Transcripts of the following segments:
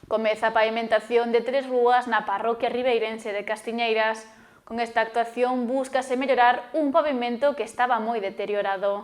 Comeza a pavimentación de 3 rúas na parroquia ribeirense de Castiñeiras. Con esta actuación búscase mellorar un pavimento que estaba moi deteriorado.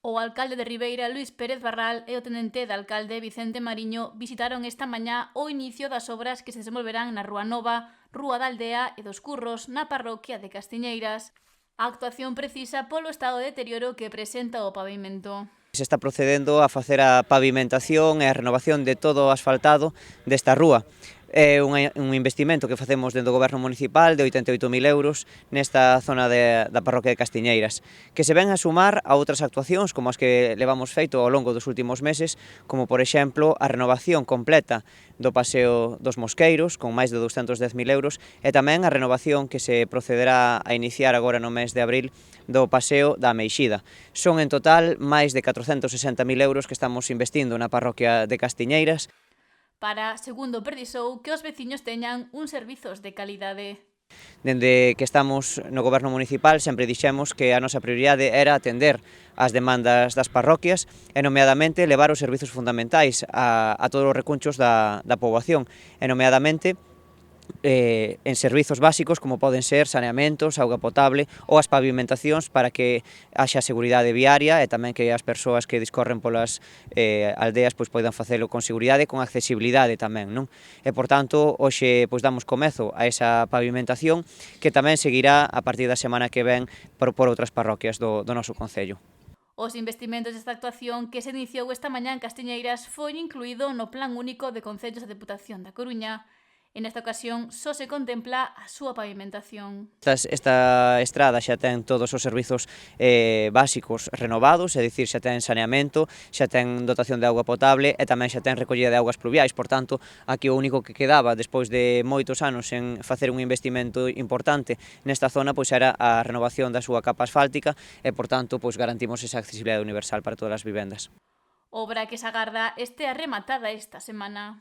O alcalde de Ribeira, Luís Pérez Barral, e o tenente de alcalde, Vicente Mariño, visitaron esta mañá o inicio das obras que se desenvolverán na Rúa Nova, Rúa da Aldea e dos Curros, na parroquia de Castiñeiras. A actuación precisa polo estado de deterioro que presenta o pavimento. Se está procedendo a facer a pavimentación e a renovación de todo o asfaltado desta rúa. É un investimento que facemos dentro do Goberno Municipal de 88.000 euros nesta zona da parroquia de Castiñeiras, que se ven a sumar a outras actuacións como as que levamos feito ao longo dos últimos meses, como por exemplo a renovación completa do Paseo dos Mosqueiros, con máis de 210.000 euros, e tamén a renovación que se procederá a iniciar agora no mes de abril do Paseo da Ameixida. Son en total máis de 460.000 euros que estamos investindo na parroquia de Castiñeiras. Para, segundo Perdisou, que os veciños teñan uns servizos de calidade. Dende que estamos no Goberno Municipal sempre dixemos que a nosa prioridade era atender as demandas das parroquias e nomeadamente levar os servizos fundamentais a todos os recunchos da poboación e nomeadamente en servizos básicos como poden ser saneamentos, auga potable ou as pavimentacións para que haxa seguridade viaria e tamén que as persoas que discorren polas aldeas poidan facelo con seguridade e con accesibilidade tamén, non? E, por tanto, hoxe damos comezo a esa pavimentación que tamén seguirá a partir da semana que ven por outras parroquias do noso concello. Os investimentos desta actuación que se iniciou esta mañá en Castiñeiras foi incluído no Plan Único de Concellos da Deputación da Coruña. En esta ocasión só se contempla a súa pavimentación. Esta estrada xa ten todos os servizos básicos renovados, é dicir, xa ten saneamento, xa ten dotación de auga potable e tamén xa ten recollida de augas pluviais. Por tanto, aquí o único que quedaba despois de moitos anos en facer un investimento importante nesta zona era a renovación da súa capa asfáltica e, por tanto, garantimos esa accesibilidade universal para todas as vivendas. Obra que se agarda este rematada esta semana.